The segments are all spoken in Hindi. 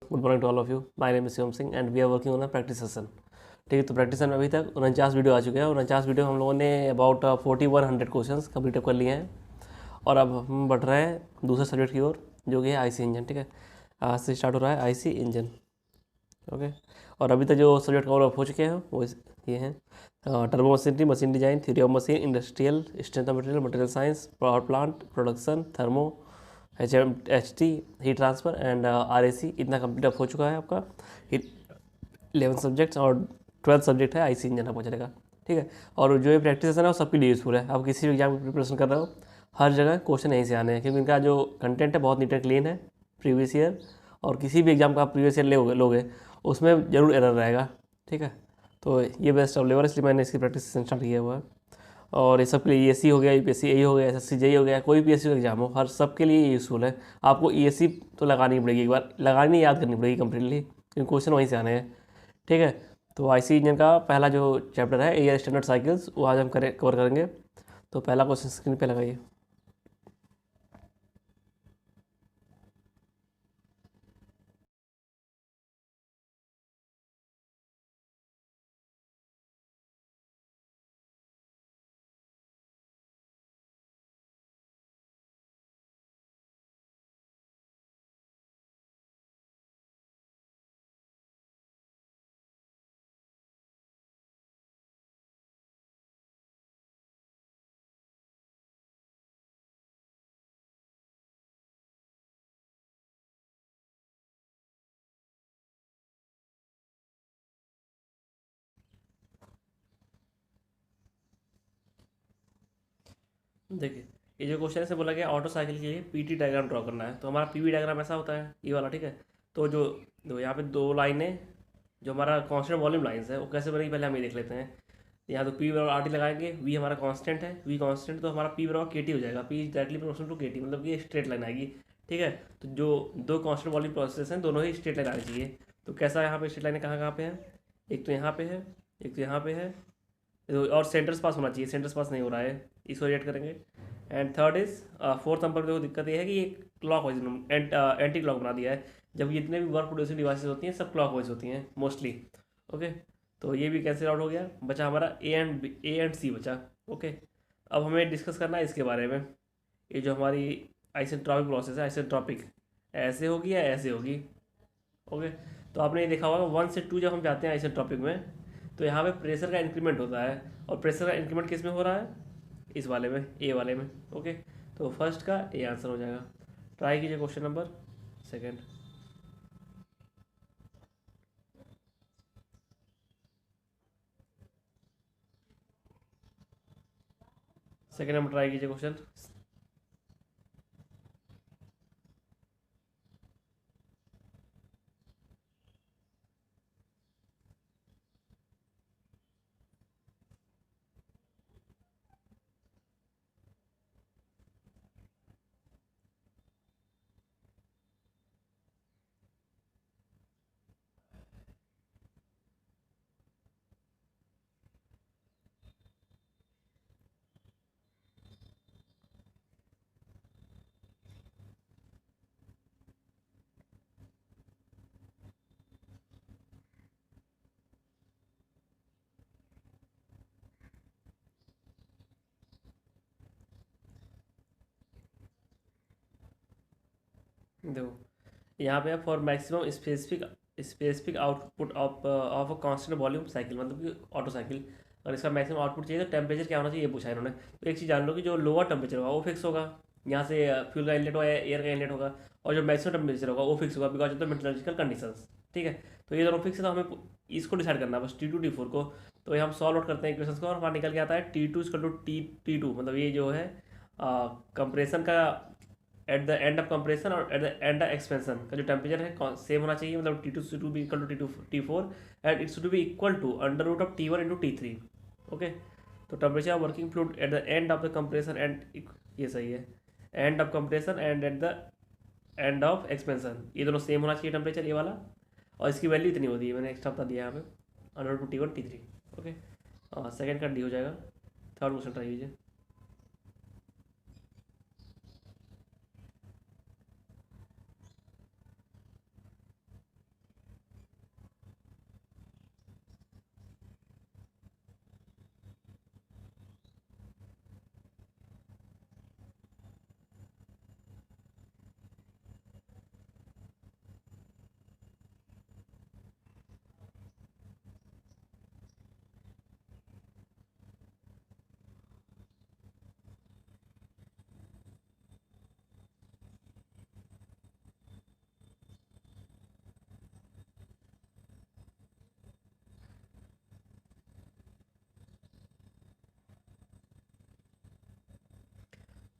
Good morning to all of you. My name is Shivam Singh and we are working on a practice session. ठीक है, तो प्रैक्टिस सेशन में अभी तक 49 वीडियो आ चुके हैं। 49 वीडियो हम लोगों ने अबाउट 4100 क्वेश्चन कंप्लीट कर लिए हैं और अब हम बढ़ रहे हैं दूसरे सब्जेक्ट की ओर, जो कि है आईसी इंजन। ठीक है, आज से स्टार्ट हो रहा है आईसी इंजन। ओके, और अभी तक जो सब्जेक्ट कवर अप हो चुके हैं वो ये हैं: turbo machinery, machine design, theory of machine, industrial, strength of material, material science, power plant, production, thermo, HT, heat transfer and RAC। इतना कंप्लीट अप हो चुका है आपका 11 सब्जेक्ट्स, और 12 सब्जेक्ट है आईसी इंजन आपको चलेगा। ठीक है, और जो ये प्रैक्टिस है ना वो सबके लिए यूज़फुल है। आप किसी भी एग्जाम की प्रिपरेशन कर रहे हो, हर जगह क्वेश्चन यहीं से आने हैं, क्योंकि इनका जो कंटेंट है बहुत नीट एंड क्लीन है। प्रीवियस ईयर और किसी भी एग्जाम का आप प्रीवियस ईयर लोगे उसमें ज़रूर एरर रहेगा। ठीक है, तो ये बेस्ट अवेलेबल है, इसलिए मैंने इसकी प्रैक्टिस स्टार्ट किया हुआ है। और ये सब के लिए ESC हो गया, UPSC यही हो गया, SSC जेई हो गया, कोई भी PSC का एग्जाम हो, हर सब के लिए यूज़फुल है। आपको ESC तो लगानी पड़ेगी, एक बार लगानी, याद करनी पड़ेगी कम्प्लीटली, क्योंकि क्वेश्चन वहीं से आने हैं। ठीक है, तो आईसी इंजन का पहला जो चैप्टर है एयर स्टैंडर्ड साइकिल्स, वो आज हम कवर करेंगे। तो पहला क्वेश्चन स्क्रीन पे लगाइए। देखिए, ये जो क्वेश्चन से बोला गया ऑटो साइकिल के लिए पीटी डायग्राम ड्रॉ करना है, तो हमारा पीवी डायग्राम ऐसा होता है, ये वाला। ठीक है, तो जो दो यहाँ पे दो लाइनें, जो हमारा कांस्टेंट वॉल्यूम लाइंस है, वो कैसे बनेगी पहले हम ये देख लेते हैं। यहाँ तो पी बराबर RT लगाएंगे, वी हमारा कांस्टेंट है, वी कांस्टेंट, तो हमारा पी बराबर KT हो जाएगा। P is directly proportional to KT, मतलब कि ये स्ट्रेट लाइन आएगी। ठीक है, तो जो दो कांस्टेंट वॉल्यूम प्रोसेस हैं दोनों ही स्ट्रेट लाइन आनी चाहिए। तो कैसा यहाँ पे स्ट्रेट लाइन कहाँ कहाँ पे है, एक तो यहाँ पे है, एक तो यहाँ पे है, और सेंटर्स पास होना चाहिए, सेंटर्स पास नहीं हो रहा है, इसको रेट करेंगे। And third is, fourth number पे देखो दिक्कत ये है कि ये क्लॉक वाइज एंटी क्लॉक बना दिया है, जब जितने भी वर्क प्रोड्यूसिंग डिवाइसेस होती हैं सब क्लॉक वाइज होती हैं मोस्टली। ओके, तो ये भी कैंसिल आउट हो गया, बचा हमारा A एंड C बचा। ओके, अब हमें डिस्कस करना है इसके बारे में। ये जो हमारी आइसेंट्रॉपिक प्रोसेस है, आइसेंट्रॉपिक ऐसे होगी या ऐसे होगी। ओके, तो आपने ये देखा होगा 1 से 2 जब हम जाते हैं आइसेंट्रॉपिक में, तो यहाँ पे प्रेशर का इंक्रीमेंट होता है, और प्रेशर का इंक्रीमेंट किस में हो रहा है, इस वाले में, ए वाले में। ओके, तो फर्स्ट का ए आंसर हो जाएगा। ट्राई कीजिए question number second. Second number try कीजिए क्वेश्चन। देखो, यहाँ पे for maximum specific output of a constant volume cycle, मतलब कि ऑटो साइकिल, अगर इसका मैक्सिमम आउटपुट चाहिए तो टेम्परेचर क्या होना चाहिए ये पूछा है इन्होंने। तो एक चीज़ जान लो कि जो लोअर टेम्परेचर होगा वो फिक्स होगा, यहाँ से फ्यूल का इनलेट होगा, एयर का इनलेट होगा, और जो मैक्सिमम टेम्परेचर होगा वो फिक्स होगा because of the metallurgical conditions. ठीक है, तो ये दोनों फिक्स है, तो हमें इसको डिसाइड करना है बस, T2 T4 को। तो ये हम सॉल्व आउट करते हैं इक्वेशंस को, और हमारा निकल के आता है T2 मतलब ये जो है कंप्रेशन का at the end of compression और at the end of expansion का जो टेम्परेचर है सेम होना चाहिए, मतलब T2 भी equal to T4, and it's to be equal to under root of T1 into T3। Okay, तो temperature of working fluid at the end of the compression end, ये सही है, end of compression end at the end of expansion, ये दोनों सेम होना चाहिए टेम्परेचर, ये वाला। और इसकी वैल्यू इतनी होती है, मैंने एक्स्ट्रा बता दिया यहाँ पे, under root T1 T3। Okay, second का डी हो जाएगा। थर्ड क्वेश्चन ट्राई कीजिए।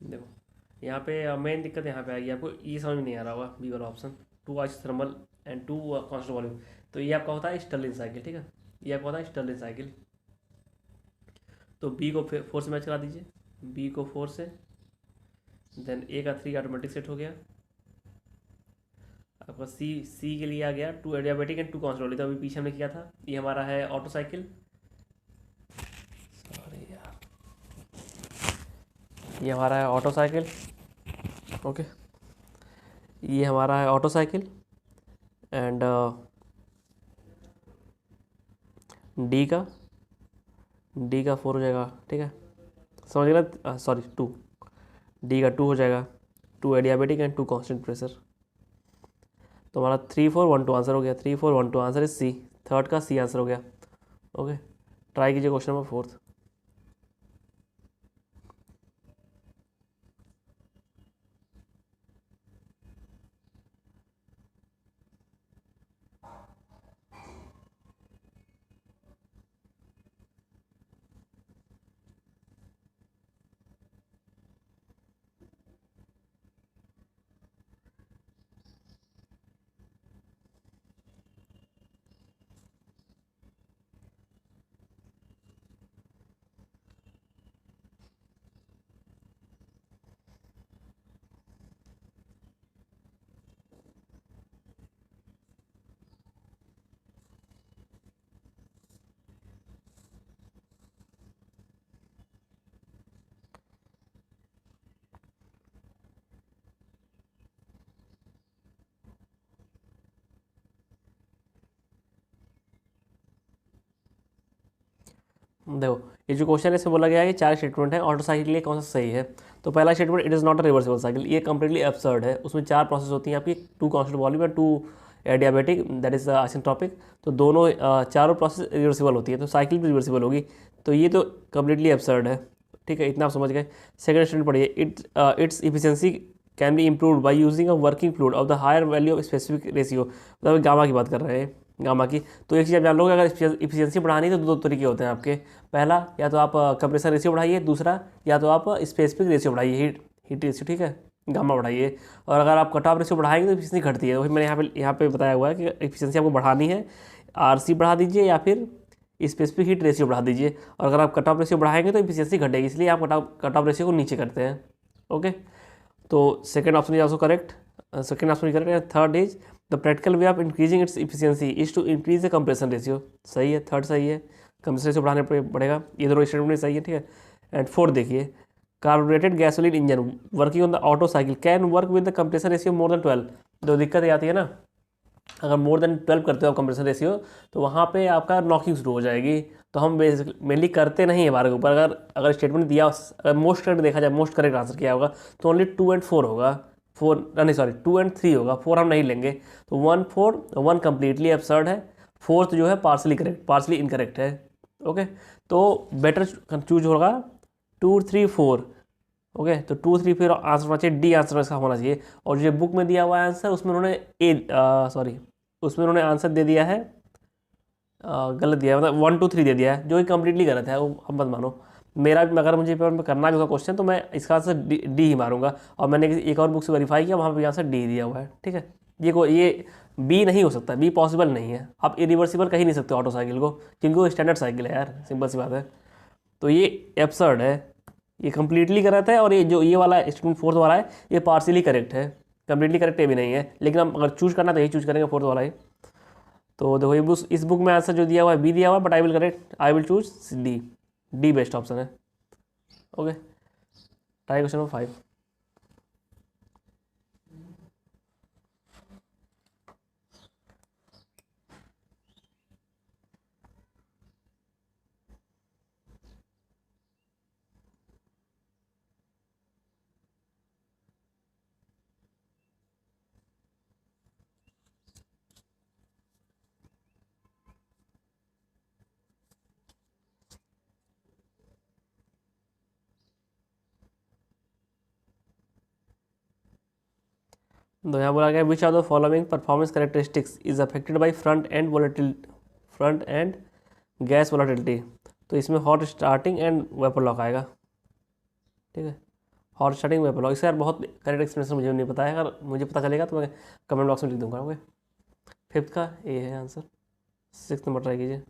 देखो यहाँ पे मेन दिक्कत यहाँ पे आएगी आपको, ये समझ में नहीं आ रहा होगा बी वाला option, 2 ice thermal and 2 constant volume. तो ये आपका होता है स्टर्लिन साइकिल, ठीक है, ये आपका होता है स्टर्लिन साइकिल। तो बी को 4 से मैच करा दीजिए, बी को 4 से, देन ए का 3 ऑटोमेटिक सेट हो गया। आपका सी के लिए आ गया 2 एडियाबेटिक एंड 2 कांस्टेंट। तो अभी पीछे हमने किया था, ये हमारा है ऑटो साइकिल, सॉरी यार, ये हमारा है ऑटो साइकिल, ओके, ये हमारा है ऑटो साइकिल एंड डी का 4 हो जाएगा, ठीक है, समझ गया, सॉरी 2, डी का 2 हो जाएगा, 2 एडियाबेटिक एंड 2 कांस्टेंट प्रेशर। तो हमारा 3 4 1 2 आंसर हो गया, 3 4 1 2 आंसर इज सी, थर्ड का सी आंसर हो गया। ओके, ट्राई कीजिए क्वेश्चन नंबर 4। देखो ये जो क्वेश्चन है इसमें बोला गया है कि 4 स्टेटमेंट है, ऑटो साइकिल के लिए कौन सा सही है। तो पहला statement, it is not a reversible cycle, ये कंप्लीटली एब्सर्ड है। उसमें 4 प्रोसेस होती हैं आपकी, 2 कांस्टेंट वॉल्यूम और 2 एडियाबेटिक, दैट इज आइसेंट्रोपिक। तो दोनों चारों प्रोसेस रिवर्सिबल होती है, तो साइकिल भी रिवर्सिबल होगी। तो ये तो कंप्लीटली एब्सर्ड है, ठीक है, इतना आप समझ गए। सेकंड स्टेटमेंट पढ़िए, it's efficiency can be improve by using a working fluid of the higher value of specific ratio, मतलब गामा की बात कर रहे हैं, गामा की। तो एक चीज़ आप जान लोगे, अगर इफिशियंसी बढ़ानी है तो 2 तरीके होते हैं आपके। पहला, या तो आप कंप्रेसर रेशियो बढ़ाइए, दूसरा या तो आप स्पेसिफिक रेशियो बढ़ाइए, हीट रेशियो, ठीक है, गामा बढ़ाइए। और अगर आप कट ऑफ रेशियो बढ़ाएंगे तो इफिशियंसी घटती है। वही मैंने यहाँ पे बताया हुआ है कि इफिशियंसी आपको बढ़ानी है, आरसी बढ़ा दीजिए या फिर स्पेसिफिक हीट रेशियो बढ़ा दीजिए। और अगर आप कट ऑफ रेशियो बढ़ाएंगे तो इफिशियंसी घटेगी, इसलिए आप कट ऑफ रेशियो को नीचे करते हैं। ओके, तो second option is also correct, second option correct है। Third is the practical way of increasing its efficiency is to increase the compression ratio, सही है, थर्ड सही है, कंप्रेशन रेशियो बढ़ाने पर पड़ेगा, ये दोनों स्टेटमेंट सही है, ठीक है। एंड फोर्थ देखिए, carbonated gasoline engine working on the auto cycle can work with the compression ratio more than 12। जो दिक्कत ये आती है ना, अगर मोर देन 12 करते हो आप कंप्रेशन रेशियो, तो वहाँ पे आपका नॉकिंग शुरू हो जाएगी। तो हम मेनली करते नहीं है बारह के ऊपर। अगर अगर स्टेटमेंट दिया, अगर मोस्ट करेक्ट देखा जाए, मोस्ट करेक्ट आंसर किया होगा, तो ओनली 2 एंड 4 होगा, 4 नहीं सॉरी 2 एंड 3 होगा, 4 हम नहीं लेंगे। तो 1 4 1 कम्प्लीटली एब्सर्ड है, फोर्थ जो है पार्सली करेक्ट, पार्सली इनकरेक्ट है। ओके, तो बेटर चूज होगा 2 3 4। ओके, तो 2 3 फिर आंसर होना चाहिए, डी आंसर इसका होना चाहिए। और जो बुक में दिया हुआ है आंसर, उसमें उन्होंने उसमें उन्होंने आंसर दे दिया है, गलत दिया है, मतलब 1 2 3 दे दिया है, जो कि कम्प्लीटली गलत है, वो हम मत मानो। मेरा भी, अगर मुझे पेपर में करना भी होगा क्वेश्चन, तो मैं इसका आंसर डी ही मारूंगा। और मैंने एक और बुक से वेरीफाई किया, वहाँ पर आंसर डी दिया हुआ है, ठीक है। ये बी नहीं हो सकता, बी पॉसिबल नहीं है। आप इरिवर्सिबल कह ही नहीं सकते ऑटो साइकिल को, क्योंकि वो स्टैंडर्ड साइकिल है यार, सिंपल सी बात है। तो ये एब्सर्ड है, ये कम्प्लीटली गलत है। और ये जो ये वाला स्टेटमेंट फोर्थ वाला है, ये पार्शियली करेक्ट है, कम्प्लीटली करेक्ट ये भी नहीं है। लेकिन हम अगर चूज करना तो यही चूज करेंगे, फोर्थ वाला ही। तो देखो ये इस बुक में आंसर जो दिया हुआ है बी दिया हुआ है, but I will correct, I will choose D, D best option है। Okay, try question number 5। तो यहाँ बोला गया, which are the following performance characteristics is affected by front end gas volatility. तो इसमें hot starting and vapour lock आएगा, ठीक है। और स्टार्टिंग में ब्लॉग, इसका यार बहुत करेक्ट एक्सप्लेनेशन मुझे नहीं पता है, अगर मुझे पता चलेगा तो मैं कमेंट बॉक्स में लिख दूंगा। ओके, फिफ्थ का ए है आंसर। सिक्स नंबर ट्राई कीजिए।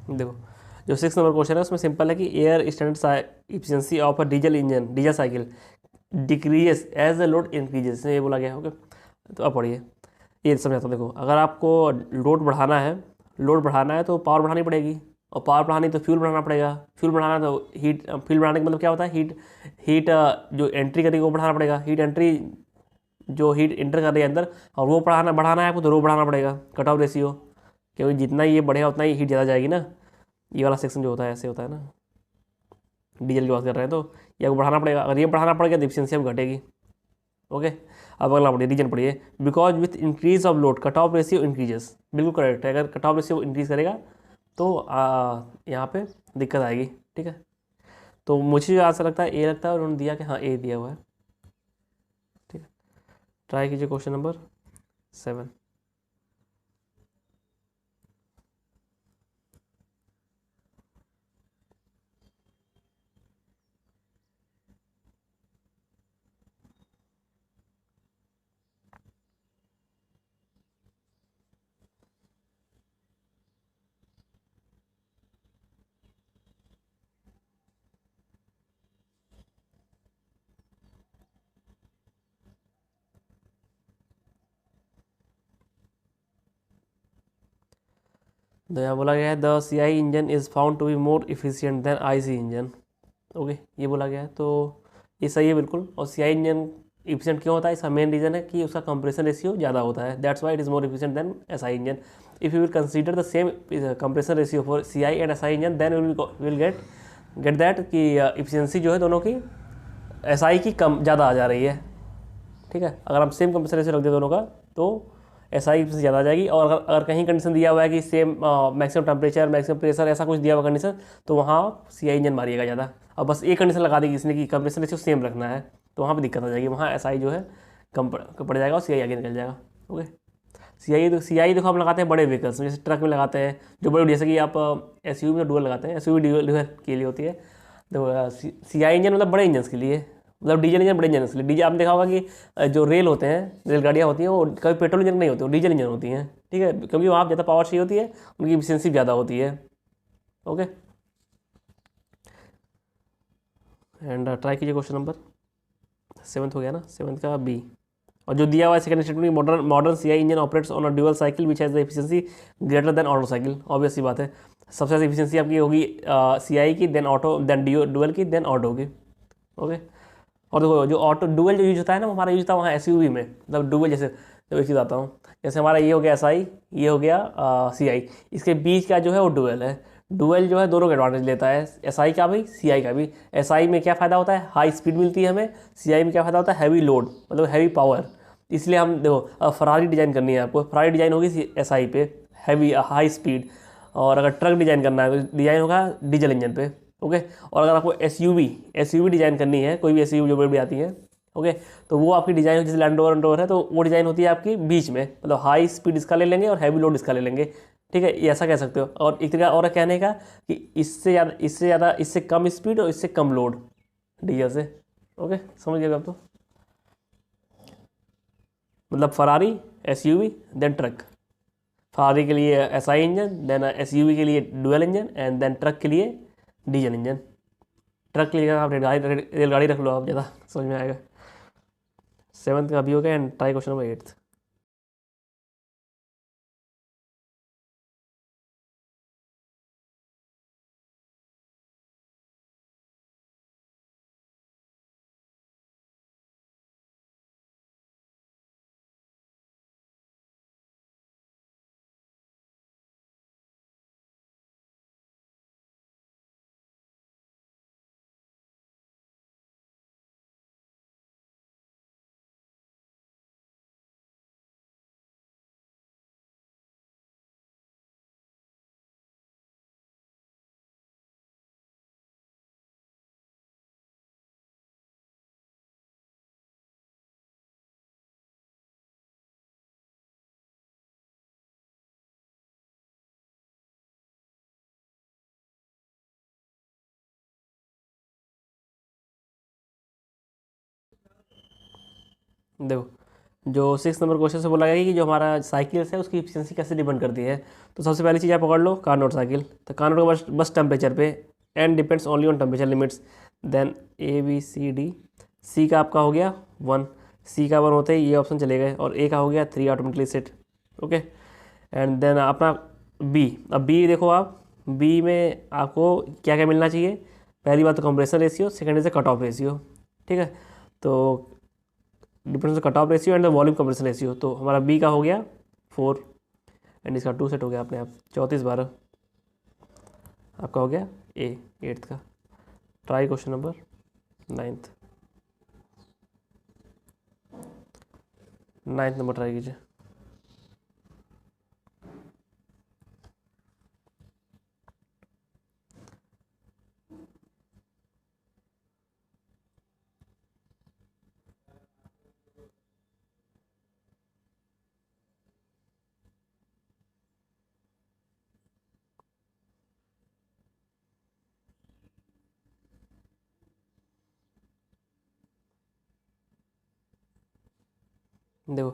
देखो, जो सिक्स नंबर क्वेश्चन है उसमें सिंपल है कि air standard efficiency of a diesel engine, diesel cycle decreases as the load increases, ये बोला गया। ओके, तो अब पढ़िए, ये समझाता हूँ। देखो, अगर आपको लोड बढ़ाना है तो पावर बढ़ानी पड़ेगी, और पावर बढ़ानी तो फ्यूल बढ़ाना पड़ेगा, फ्यूल बढ़ाना तो फ्यूल बढ़ाने का मतलब क्या होता है, हीट जो एंट्री करेगी वो बढ़ाना पड़ेगा, हीट एंट्री जो हीट इंटर कर रही है अंदर, और वो बढ़ाना है आपको तो रो बढ़ाना पड़ेगा, कट ऑफ रेशियो, क्योंकि जितना ये बढ़ेगा उतना ही हीट ज़्यादा जाएगी ना। ये वाला सेक्शन जो होता है ऐसे होता है ना, डीजल की बात कर रहे हैं तो ये आपको बढ़ाना पड़ेगा, अगर ये बढ़ाना पड़ेगा तो एफिशिएंसी अब घटेगी। ओके, अब अगला पढ़िए, रीजन पढ़िए। Because with increase of load cut off ratio increases, बिल्कुल करेक्ट है, अगर कट ऑफ रेशियो इंक्रीज करेगा तो यहाँ पे दिक्कत आएगी। ठीक है, तो मुझे ऐसा लगता है ए लगता है, और उन्होंने दिया कि हाँ ए दिया हुआ है। ठीक है, ट्राई कीजिए क्वेश्चन नंबर 7। तो यहाँ बोला गया है the C I engine is found to be more efficient than I C engine. Okay, ये बोला गया है, तो ये सही है बिल्कुल। और सी आई इंजन इफिशियंट क्यों होता है, इसका मेन रीज़न है कि उसका कंप्रेशन रेशियो ज़्यादा होता है, that's why it is more efficient than S I engine. If you will consider the same compression ratio for C I and S I engine, then will get that कि इफिशियंसी जो है दोनों की एस आई की कम ज़्यादा आ जा रही है। ठीक है, अगर हम सेम कंप्रेशन रेशियो रख दें दोनों का तो एस आई से ज़्यादा आ जाएगी। और अगर कहीं कंडीशन दिया हुआ है कि same maximum temperature maximum pressure ऐसा कुछ दिया हुआ कंडीशन, तो वहाँ सी आई इंजन मारिएगा ज़्यादा। और बस एक कंडीशन लगा देगी इसने कि कंप्रेशन रेशियो सेम रखना है, तो वहाँ पर दिक्कत आ जाएगी, वहाँ एस आई जो है कम पड़ जाएगा और सी आई आगे निकल जाएगा। ओके, सी आई देखो हम लगाते हैं बड़े व्हीकल्स में, जैसे ट्रक में लगाते हैं, जो बड़े, जैसे कि आप एस यू में डुअल लगाते हैं, एस यू डुअल के लिए होती है। तो सी आई इंजन मतलब बड़े इंजन के लिए, मतलब डीजल इंजन बड़े इंजन के लिए। डीजल आपने देखा होगा कि जो रेल होते हैं, रेलगाड़ियाँ होती हैं, वो कभी पेट्रोल इंजन नहीं होती, वो डीजल इंजन होती हैं। ठीक है, क्योंकि वहाँ ज़्यादा पावर चाहिए होती है, उनकी एफिशिएंसी ज़्यादा होती है। ओके, एंड ट्राई कीजिए क्वेश्चन नंबर 7 हो गया ना, 7 का बी। और जो दिया हुआ है second statement, modern C I engine operates on a dual cycle which has the efficiency greater than Otto cycle. Obvious सी बात है, सबसे ज़्यादा एफिशिएंसी आपकी होगी सी आई की, देन ऑटो, देन डुअल की, देन ऑटो की। ओके, और देखो जो ऑटो डुअल जो यूज होता है ना, वो हमारा यूज होता है वहाँ एस में, मतलब डुअल, जैसे तो एक चीज़ आता हूँ, जैसे हमारा ये हो गया एस आई, ये हो गया सी आई, इसके बीच का जो है वो डुअल है। डुअल जो है दोनों का एडवांटेज लेता है, एस आई का भी सी आई का भी। एस आई में क्या फ़ायदा होता है, हाई स्पीड मिलती है हमें, सी आई में क्या फ़ायदा होता है, हैवी लोड, मतलब हैवी पावर। इसलिए हम देखो, फरारी डिज़ाइन करनी है आपको, फरारी डिज़ाइन होगी एस आई पे, हैवी हाई स्पीड। और अगर ट्रक डिज़ाइन करना है तो डिज़ाइन होगा डीजल इंजन पे। ओके, और अगर आपको एस यू वी डिज़ाइन करनी है, कोई भी एस यू जो बड़ी आती है, ओके, तो वो आपकी डिज़ाइन जैसे लैंड रोवर है, तो वो डिज़ाइन होती है आपकी बीच में, मतलब हाई स्पीड इसका ले लेंगे और हैवी लोड इसका ले लेंगे। ठीक है, ये ऐसा कह सकते हो। और एक तरीका और कहने का कि इससे ज़्यादा इससे कम स्पीड और इससे कम लोड डीजल से। ओके, समझ गए आप तो, मतलब Ferrari, S U V, then truck. Ferrari के लिए S I engine, then S U V के लिए dual engine, and then truck के लिए डीजल इंजन। ट्रक के लिए आप रेलगाड़ी रख लो, आप ज़्यादा समझ में आएगा। 7 का भी हो गया, एंड ट्राई क्वेश्चन नंबर 8। देखो जो 6 नंबर क्वेश्चन से बोला गया कि जो हमारा साइकिल है उसकी इफिशियंसी कैसे डिपेंड करती है। तो सबसे पहली चीज़ आप पकड़ लो कार्नोट साइकिल। तो कार्नोट का बस टेम्परेचर पे and depends only on temperature limits. Then A B C D, C का आपका हो गया 1, सी का 1 होते ही ये ऑप्शन चले गए, और ए का हो गया 3 automatically set. Okay, and then अपना बी। अब बी देखो आप, बी में आपको क्या क्या मिलना चाहिए। पहली बात तो compression ratio, second is cut off ratio. ठीक है, तो difference cut off ratio and the volume compression ratio. तो हमारा बी का हो गया 4 एंड इसका 2 सेट हो गया अपने आप 34/12 आपका हो गया ए 8th का। Try question number 9th। 9th number try कीजिए। देखो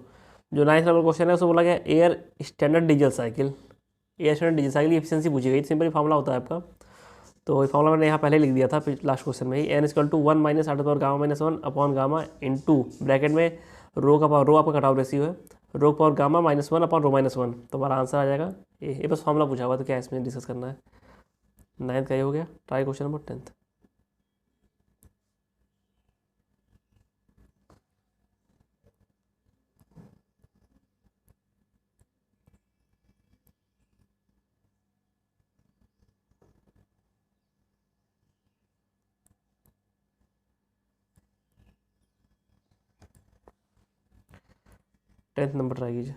जो 9th नंबर क्वेश्चन है उसमें बोला गया air standard diesel cycle. Air standard diesel cycle की एफिशिएंसी पूछी गई। सिंपली फार्मूला होता है आपका, तो ये फार्मूला मैंने यहाँ पहले लिख दिया था लास्ट क्वेश्चन में ही। एन इक्वल टू 1 माइनस आठ power gamma minus 1 upon gamma into bracket में रो का पावर, रो आपका कट ऑफ रेशियो है, रो पावर गामा -1 अपॉन रो -1। तो हमारा आंसर आ जाएगा ये बस फार्मूला पूछा हुआ तो क्या इसमें डिस्कस करना है। 9th का ये हो गया। Try question number 10th। Tenth number try कीजिए।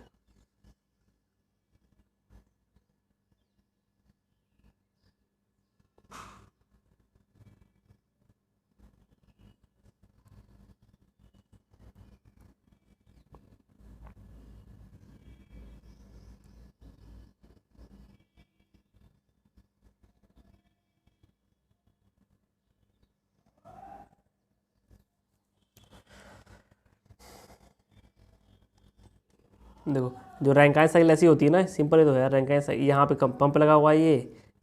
देखो जो रैंकाइन साइकिल ऐसी होती है ना, सिंपल ही तो है रैंकाइन साइकिल। यहाँ पे पंप लगा हुआ है,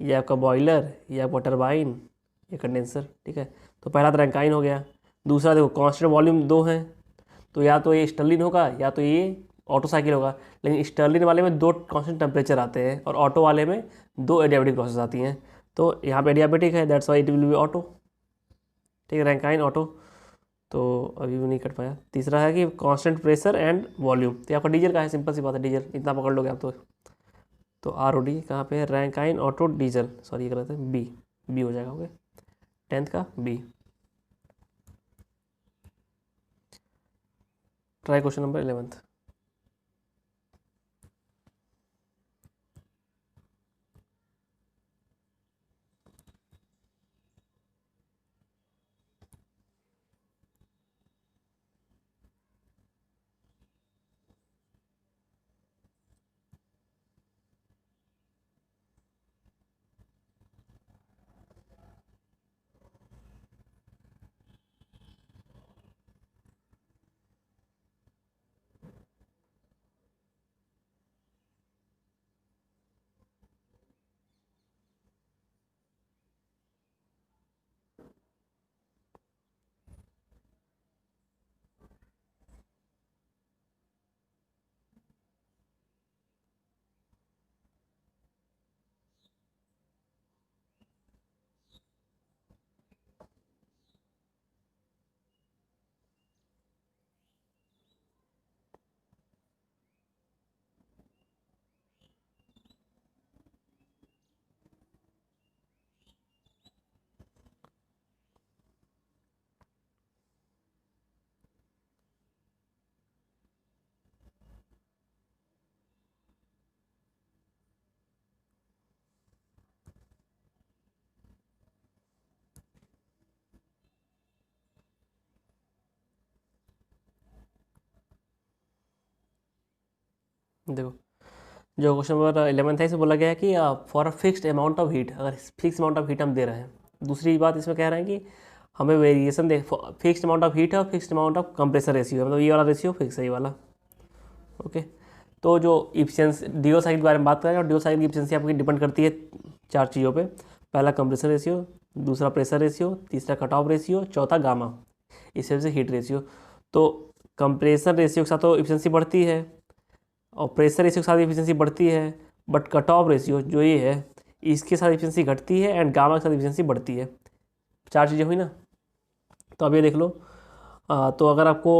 ये आपका बॉयलर, ये आपका टरबाइन, ये कंडेंसर। ठीक है, तो पहला तो रैंकाइन हो गया। दूसरा देखो कांस्टेंट वॉल्यूम 2 हैं, तो या तो ये स्टर्लिन होगा या तो ये ऑटो साइकिल होगा। लेकिन स्टर्लिन वाले में 2 कांस्टेंट टेम्परेचर आते हैं और ऑटो वाले में 2 एडियाबेटिक प्रोसेस आती हैं। तो यहाँ पे एडियाबेटिक है, that's why it will be auto. ठीक है, रैंकाइन ऑटो, तो अभी भी नहीं कर पाया। तीसरा है कि कांस्टेंट प्रेशर एंड वॉल्यूम, तो आपका डीजल का है, सिंपल सी बात है, डीजल इतना पकड़ लोगे आप तो आर ओ डी कहाँ पे है, रैंकाइन ऑटो डीजल, सॉरी ये गलत है, बी, बी हो जाएगा। ओके, 10th का B. Try question number 11th। देखो जो क्वेश्चन नंबर 11th है इसमें बोला गया है कि for a fixed amount of heat, अगर फिक्स अमाउंट ऑफ हीट हम दे रहे हैं। दूसरी बात इसमें कह रहे हैं कि हमें वेरिएशन देख, फिक्स्ड अमाउंट ऑफ हीट है और fixed amount of compressor ratio है, मतलब ये वाला रेशियो फिक्स है ये वाला। ओके, तो जो इफिशियंसी ड्यूल साइकिल के बारे में बात करें, और ड्यूल साइकिल की इफिशियंसी आपकी डिपेंड करती है 4 चीज़ों पे। पहला कंप्रेसर रेशियो, दूसरा प्रेशर रेशियो, तीसरा कट ऑफ रेशियो, चौथा गामा, इस वजह से हीट रेशियो। तो कंप्रेसर रेशियो के साथ तो इफिशियंसी बढ़ती है और प्रेशर रेशियो के साथ इफिशियंसी बढ़ती है, बट कट ऑफ रेशियो जो ये है इसके साथ इफिशियंसी घटती है एंड गामा के साथ इफिशियंसी बढ़ती है। 4 चीज़ें हुई ना। तो अब ये देख लो, तो अगर आपको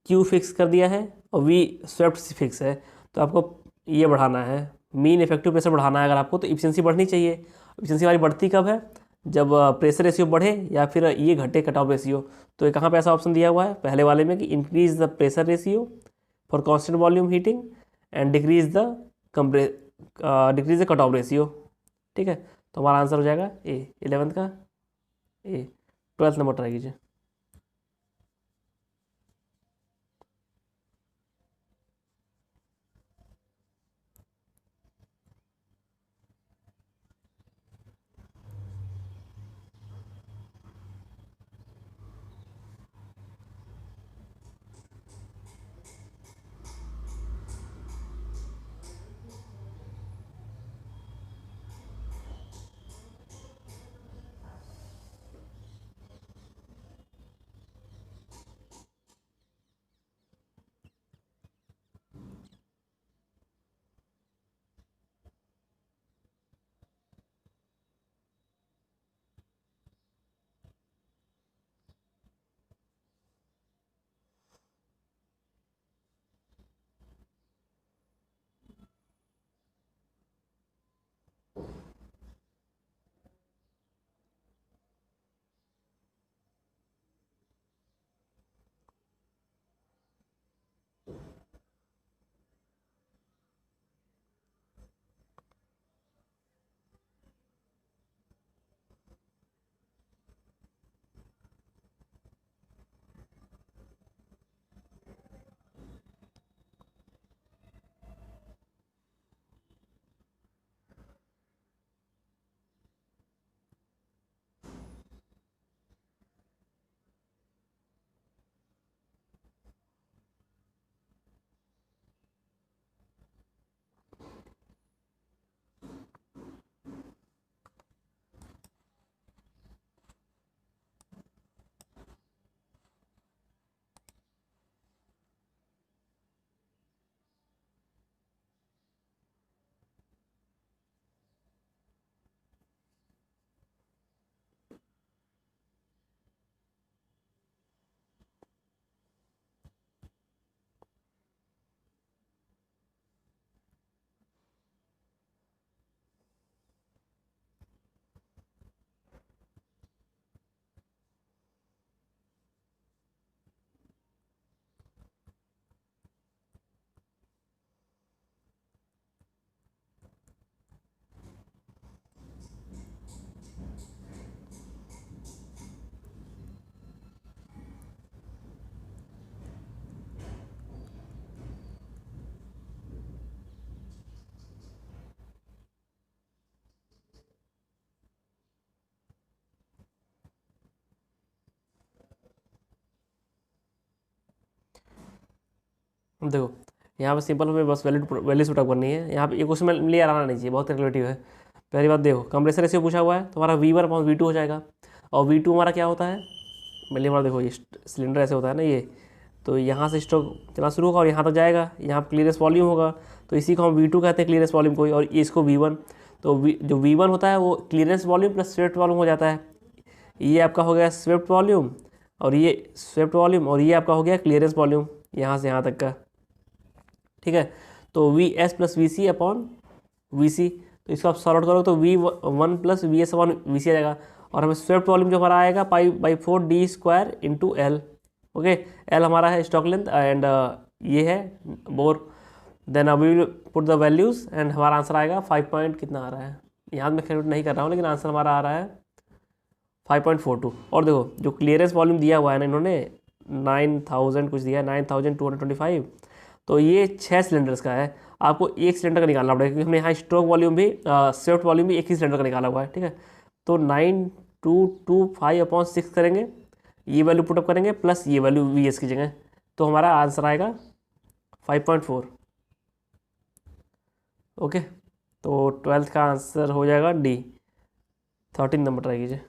Q फिक्स कर दिया है और V स्वेप्ट फिक्स है, तो आपको ये बढ़ाना है, मीन इफेक्टिव प्रेशर बढ़ाना है अगर आपको, तो इफिशियंसी बढ़नी चाहिए। इफिशियंसी हमारी बढ़ती कब है, जब प्रेशर रेशियो बढ़े या फिर ये घटे कट ऑफ रेशियो। तो ये कहाँ पे ऐसा ऑप्शन दिया हुआ है पहले वाले में कि increase the pressure ratio for constant volume heating and decrease the cut off ratio. ठीक है, तो हमारा आंसर हो जाएगा ए, 11th का ए। 12th नंबर ट्राई कीजिए। देखो यहाँ पे सिंपल हमें बस वैल्यू पुटअप करनी है। यहाँ पे ये क्वेश्चन में लिए आना नहीं चाहिए, बहुत कैलकुलेटिव है। पहली बात देखो, कंप्रेसर रेशियो पूछा हुआ है तो हमारा V1 अपॉन V2 हो जाएगा, और V2 हमारा क्या होता है, पहले हमारा देखो ये सिलेंडर ऐसे होता है ना ये, तो यहाँ से स्ट्रोक चलना शुरू होगा और यहाँ तक जाएगा, यहाँ पर क्लियरेंस वॉल्यूम होगा, तो इसी को हम V2 कहते हैं, क्लियरेंस वॉल्यूम को, और इसको V1। तो जो V1 होता है वो clearance volume plus swept volume हो जाता है। ये आपका हो गया स्वेप्ट वॉल्यूम, और ये स्वेप्ट वॉल्यूम, और ये आपका हो गया क्लियरेंस वॉल्यूम यहाँ से यहाँ तक का। ठीक है, तो VS plus VC upon VC, तो इसको आप सॉल्व आउट करो तो V1 plus VS upon VC आ जाएगा, और हमें स्वेप्ट वॉल्यूम जो हमारा आएगा पाई/4 D square into L। Okay, L हमारा है स्टॉक लेंथ एंड ये है बोर। देन अभी will put the values and हमारा आंसर आएगा 5 पॉइंट कितना आ रहा है, यहाँ मैं कैलकुलेट नहीं कर रहा हूँ, लेकिन आंसर हमारा आ रहा है 5.42। और देखो जो क्लियरेंस वॉल्यूम दिया हुआ है ना इन्होंने 9000 कुछ दिया है, 9225, तो ये 6 सिलेंडर्स का है। आपको एक सिलेंडर का निकालना पड़ेगा, क्योंकि हमने यहाँ स्ट्रोक वॉल्यूम भी स्वेप्ट वॉल्यूम भी एक ही सिलेंडर का निकाला हुआ है। ठीक है, तो 9 225/6 करेंगे, ये वैल्यू पुटअप करेंगे प्लस ये वैल्यू वी एस की जगह, तो हमारा आंसर आएगा 5.4। ओके, तो 12th का आंसर हो जाएगा डी। 13 नंबर ट्राई कीजिए।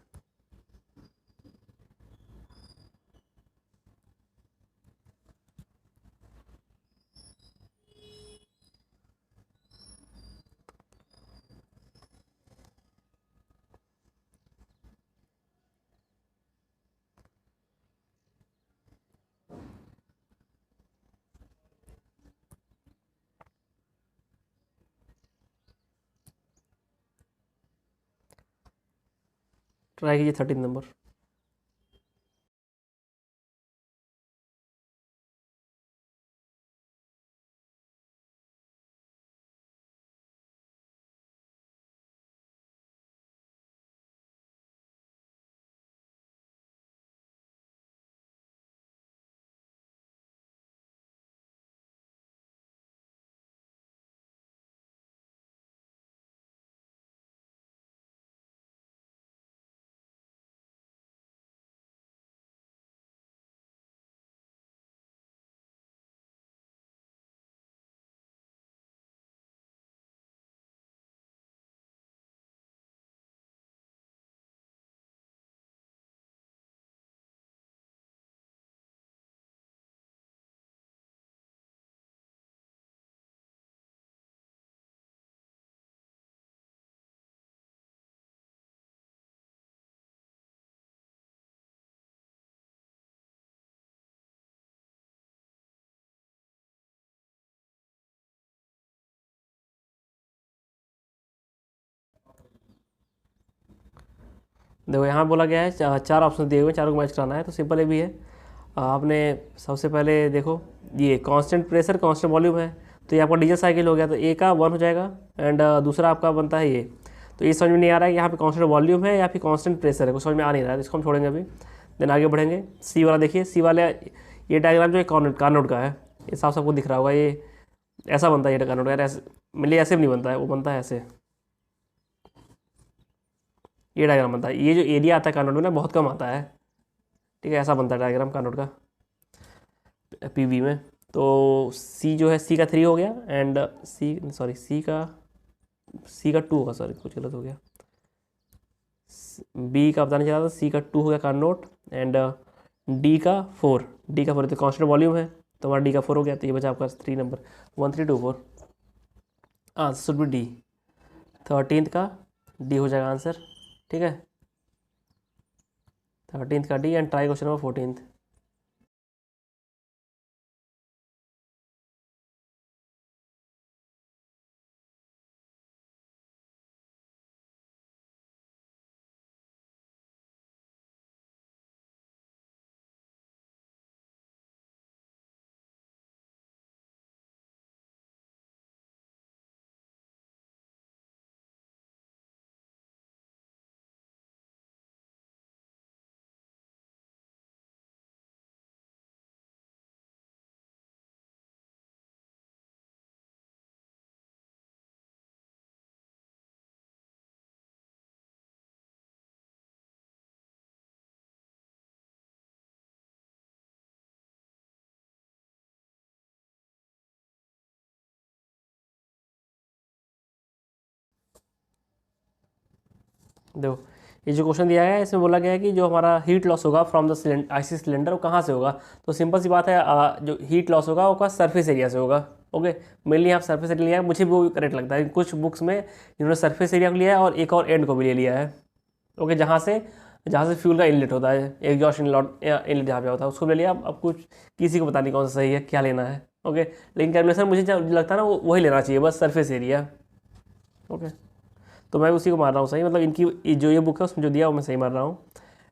ट्राई कीजिए 13 नंबर। देखो यहाँ बोला गया है चार ऑप्शन दिए हुए हैं, चारों को मैच कराना है, तो सिंपल ये भी है। आपने सबसे पहले देखो, ये कांस्टेंट प्रेशर कांस्टेंट वॉल्यूम है, तो ये आपका डीजल साइकिल हो गया, तो ए का 1 हो जाएगा। एंड दूसरा आपका बनता है ये, तो ये समझ में नहीं आ रहा है कि यहाँ पे कांस्टेंट वॉल्यूम है या फिर कांस्टेंट प्रेशर है, कुछ समझ में आ नहीं रहा है, इसको हम छोड़ेंगे अभी। देन आगे बढ़ेंगे, सी वाला देखिए, सी वाले ये डायग्राम जो है कार्नोट का है, ये साफ सबको दिख रहा होगा, ये ऐसा बनता है ये कार्नोट का, ऐसे मिले ऐसे भी नहीं बनता है, वो बनता है ऐसे, ये डायग्राम बनता है। ये जो एरिया आता है कार्नोट में ना, बहुत कम आता है, ठीक है, ऐसा बनता है डायग्राम कार्नोट का पीवी में। तो सी जो है, सी का 3 हो गया, एंड सी का 2 होगा, सॉरी कुछ गलत हो गया, बी का पता नहीं चला था, सी का 2 हो गया कार्नोट, एंड डी का 4 तो कांस्टेंट वॉल्यूम है, तो हमारा डी का 4 हो गया, तो ये बचा आपका 3 number 1324। Answer should be D. 13th का डी हो जाएगा आंसर, ठीक है, 13th का D. And try question number 14th। देखो, ये जो क्वेश्चन दिया है इसमें बोला गया है कि जो हमारा हीट लॉस होगा फ्रॉम द आईसी सिलेंडर, वो कहाँ से होगा। तो सिंपल सी बात है, जो हीट लॉस होगा वो सरफेस एरिया से होगा। ओके, मेनली यहाँ सरफेस एरिया लिया है, मुझे भी वो करेक्ट लगता है। कुछ बुक्स में इन्होंने सरफेस एरिया को लिया है और एक और एंड को भी ले लिया है। ओके, जहाँ से फ्यूल का इनलेट होता है, एग्जॉस्ट इनलेट जहाँ पे होता है, उसको ले लिया। अब कुछ किसी को पता नहीं कौन सा सही है, क्या लेना है। ओके, लेकिन कैलकुलेशन मुझे लगता है ना, वही लेना चाहिए, बस सरफेस एरिया। ओके, तो मैं उसी को मार रहा हूँ सही, मतलब इनकी जो ये बुक है उसमें जो दिया वो मैं सही मार रहा हूँ।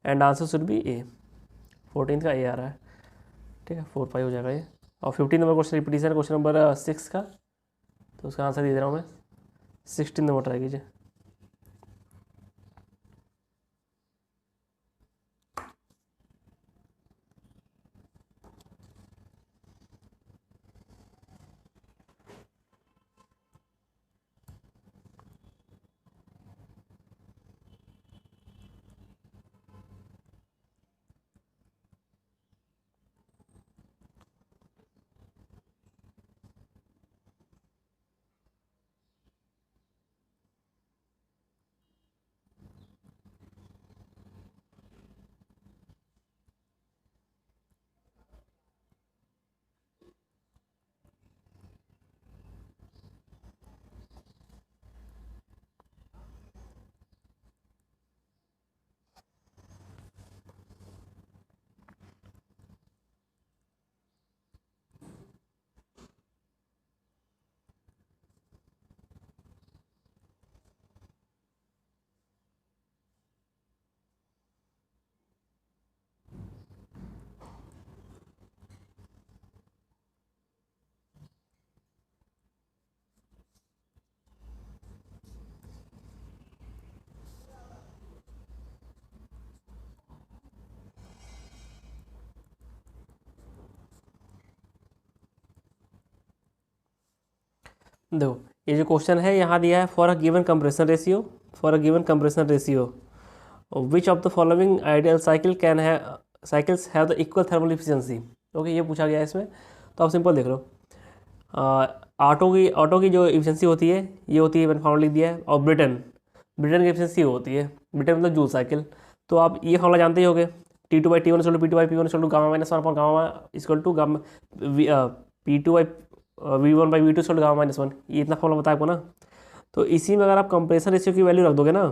And answer should be A. 14th का ए आ रहा है, ठीक है, 4-5 हो जाएगा ये। और 15 number question repetition, question number 6 का, तो उसका आंसर दे दे रहा हूँ मैं। 16 नंबर ट्राई कीजिए। देखो ये जो क्वेश्चन है यहाँ दिया है, for a given compression ratio which of the following ideal cycles have the equal thermal efficiency. Okay, ये पूछा गया है इसमें। तो आप सिंपल देख लो, ऑटो की जो इफिशिएंसी होती है ये होती है, मैंने फॉर्मूला लिख दिया है। और ब्रिटेन की इफिशिएंसी होती है, ब्रिटेन मतलब जूल साइकिल। तो आप ये फॉर्मूला जानते ही होगे, T2/T1 = P2/P1 gamma minus one upon gamma equal to gamma P2/V1/V2 gamma minus one. ये इतना फॉर्मूला बताया आपको ना। तो इसी में अगर आप कंप्रेशन रेशियो की वैल्यू रख दोगे ना,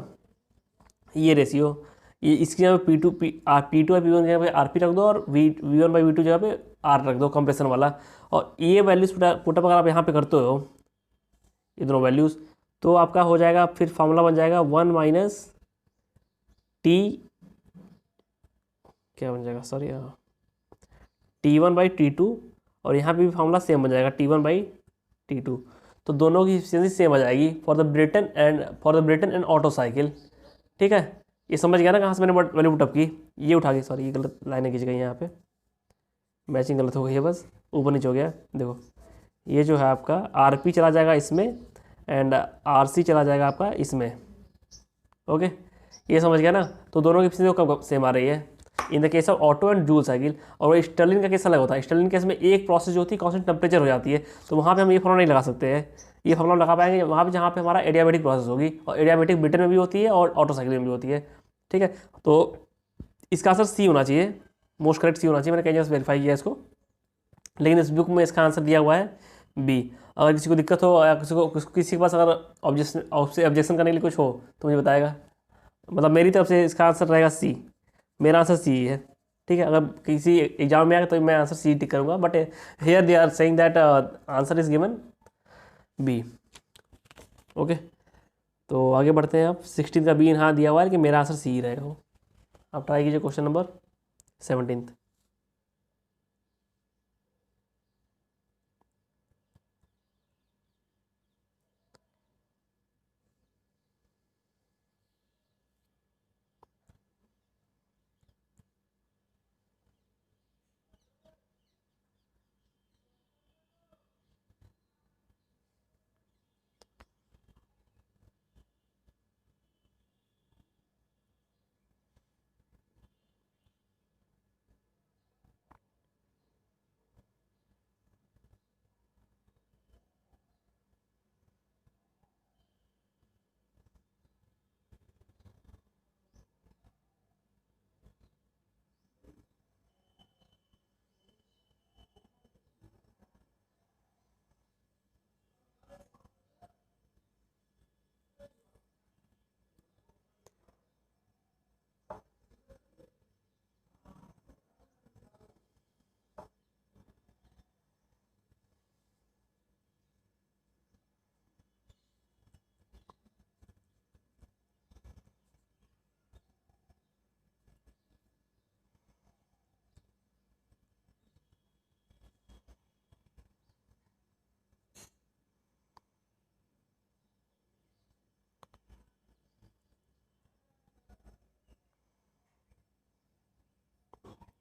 ये रेशियो, ये इसकी जगह P2/P1 की जगह पे RP रख दो, और V1/V2 जगह पे R रख दो कंप्रेशन वाला। और ये वैल्यूज पुटअप अगर आप यहाँ पे करते हो ये दोनों वैल्यूज़, तो आपका हो जाएगा, फिर फॉर्मूला बन जाएगा 1 माइनस टी, क्या बन जाएगा, सॉरी, T1/T2। और यहाँ पे भी फॉर्मूला सेम बन जाएगा, T1/T2। तो दोनों की एफिशिएंसी सेम आ जाएगी for the Britain and auto cycle. ठीक है, ये समझ गया ना कहाँ से मैंने वैल्यू पुटअप की। ये उठा के, सॉरी ये गलत लाइनें खींच गई यहाँ पे, मैचिंग गलत हो गई है, बस ऊपर नीचे हो गया। देखो ये जो है आपका RP चला जाएगा इसमें, एंड RC चला जाएगा आपका इसमें। ओके, ये समझ गया ना। तो दोनों की एफिशिएंसी कब सेम आ रही है in the case of auto and joule cycle. और स्टर्लिन का केस अलग होता है। स्टर्लिन केस में एक प्रोसेस जो होती है कांस्टेंट टेम्परेचर हो जाती है, तो वहाँ पे हम ये फॉर्मूला नहीं लगा सकते हैं। ये फॉर्मूला लगा पाएंगे वहाँ पे जहाँ पे हमारा एडियाबेटिक प्रोसेस होगी, और एडियाबेटिक ब्रिटेन में भी होती है और ऑटो साइकिल में भी होती है। ठीक है, तो इसका आंसर C होना चाहिए, मोस्ट करेक्ट C होना चाहिए। मैंने कई जगह वेरीफाई किया इसको, लेकिन इस बुक में इसका आंसर दिया हुआ है B। अगर किसी को दिक्कत हो या किसी के पास अगर ऑब्जेक्शन करने के लिए कुछ हो तो मुझे बताएगा। मतलब मेरी तरफ से इसका आंसर रहेगा C, मेरा आंसर C है। ठीक है, अगर किसी एग्जाम में आएगा तो मैं आंसर C टिक करूँगा, but here they are saying that answer is given B। Okay, तो आगे बढ़ते हैं। आप 16 का B यहाँ दिया हुआ है कि मेरा आंसर C ही रहेगा। आप ट्राई कीजिए क्वेश्चन नंबर 17।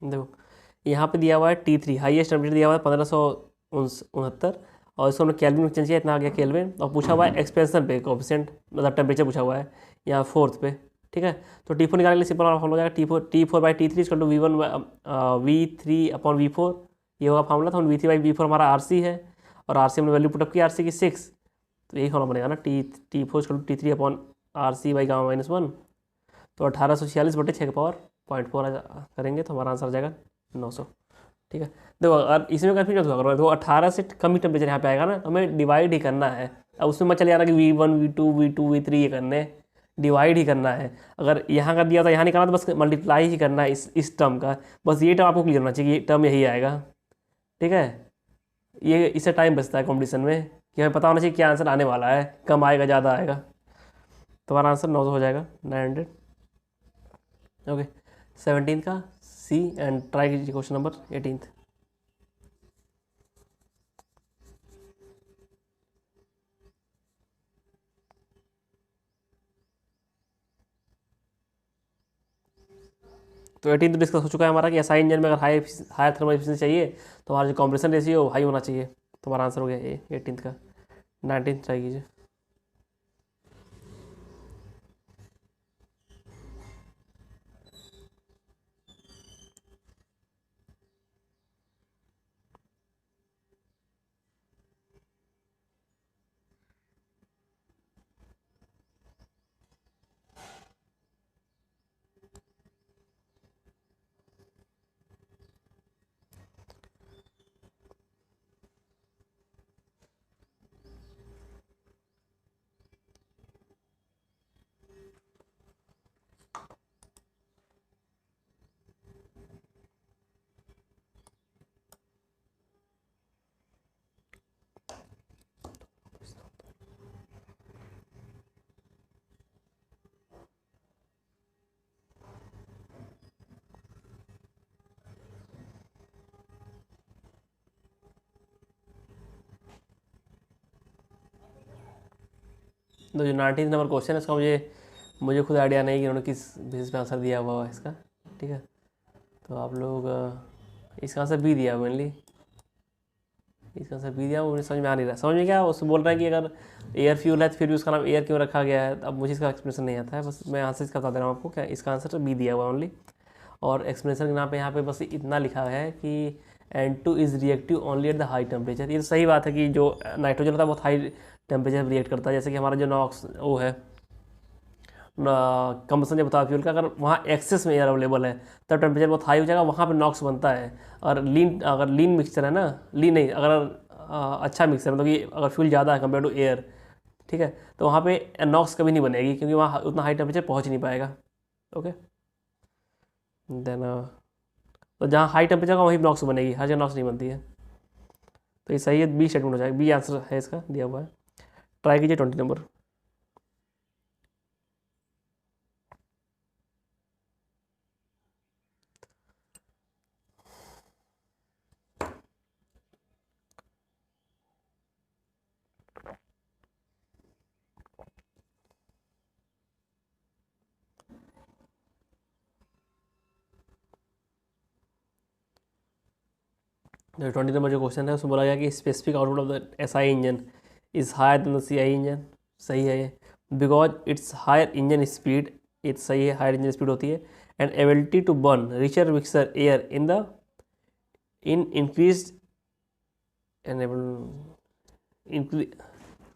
देखो यहाँ पे दिया हुआ है T3 हाईएस्ट टेम्परेचर दिया हुआ है 1569, और इसको हमने केल्विन में चेंज किया, इतना आ गया केल्विन। और पूछा हुआ है एक्सपेंशन पे कोफिशिएंट, मतलब टेम्परेचर पूछा हुआ है यहाँ 4th पे। ठीक है, तो T4 निकालने के लिए सिंपल फॉर्मूला हो जाएगा T4/T3 = V1/V3/V4। ये होगा फॉर्मूला। तो V3/V4 हमारा RC है, और RC हमने वैल्यू पुटअप की RC की 6, तो यही फॉर्मूला बनेगा ना, T4 = T3/RC/γ-1। तो 1846/6 करेंगे तो हमारा आंसर आ जाएगा 900। ठीक है, देखो अगर इसमें कन्फ्यूजन मत हुआ करो, देखो 18 से कम ही टेम्परेचर यहाँ पे आएगा ना, तो हमें डिवाइड ही करना है। अब उसमें मत चले जाना कि V1 V2 V2 V3 ये करने, डिवाइड ही करना है। अगर यहाँ का दिया था यहाँ निकालना, तो बस मल्टीप्लाई ही करना है इस टर्म का। बस ये टर्म आपको क्लियर होना चाहिए, ये टर्म यही आएगा। ठीक है, ये इससे टाइम बचता है कॉम्पिटिशन में, कि हमें पता होना चाहिए क्या आंसर आने वाला है, कम आएगा ज़्यादा आएगा। तो हमारा आंसर 900 हो जाएगा, 900। ओके, 17 का C। एंड ट्राई कीजिए क्वेश्चन नंबर 18। तो 18 तो डिस्कस हो चुका है हमारा कि एसआई इंजन में अगर हायर थर्मल एफिशिएंसी चाहिए तो हमारा जो कंप्रेशन रेशियो हाई होना चाहिए। तो हमारा आंसर हो गया 18 का 19 ट्राई कीजिए। तो जो 19 नंबर क्वेश्चन है इसका मुझे खुद आइडिया नहीं कि उन्होंने किस बेसिस पे आंसर दिया हुआ है इसका। ठीक है, तो आप लोग इसका आंसर बी दिया मेनली, इसका आंसर बी दिया। मुझे समझ में आ नहीं रहा, समझ में क्या उससे बोल रहा है कि अगर एयर फ्यूल है तो फिर भी उसका नाम एयर क्यों रखा गया है। अब मुझे इसका एक्सप्लेनेशन नहीं आता है, बस मैं आंसर इसका बता दे रहा हूँ आपको। क्या इसका आंसर बी दिया हुआ ओनली, और एक्सप्लेनेशन के नाम पे यहाँ पे बस इतना लिखा है कि N2 is reactive only at the high temperature. ये तो सही बात है कि जो नाइट्रोजन होता है बहुत हाई टेम्परेचर पर रिएक्ट करता है। जैसे कि हमारा जो नॉक्स वो है कंबसन जब होता है फ्यूल का, अगर वहाँ एक्सेस में एयर अवेलेबल है तब टेम्परेचर बहुत हाई हो जाएगा, वहाँ पे नॉक्स बनता है। और अगर लीन मिक्सचर है ना, लीन नहीं, अगर अच्छा मिक्सचर मतलब कि अगर फ्यूल ज़्यादा है कंपेयर टू एयर, ठीक है, तो वहाँ पे नॉक्स कभी नहीं बनेगी क्योंकि वहाँ उतना हाई टेम्परेचर पहुँच नहीं पाएगा। ओके, देन तो जहाँ हाई टेम्परेचर का वहीं नॉक्स बनेगी, हर जगह नॉक्स नहीं बनती है। तो ये सही है, बी स्टेटमेंट हो जाएगा, बी आंसर है इसका दिया हुआ है। ट्राई कीजिए 20 नंबर। जो 20 नंबर जो क्वेश्चन है उसमें बोला गया कि specific output of the SI engine is higher than the CI engine. सही है ये, because it's higher engine speed, it's सही है, हायर इंजन स्पीड होती है। And ability to burn richer mixer air in increase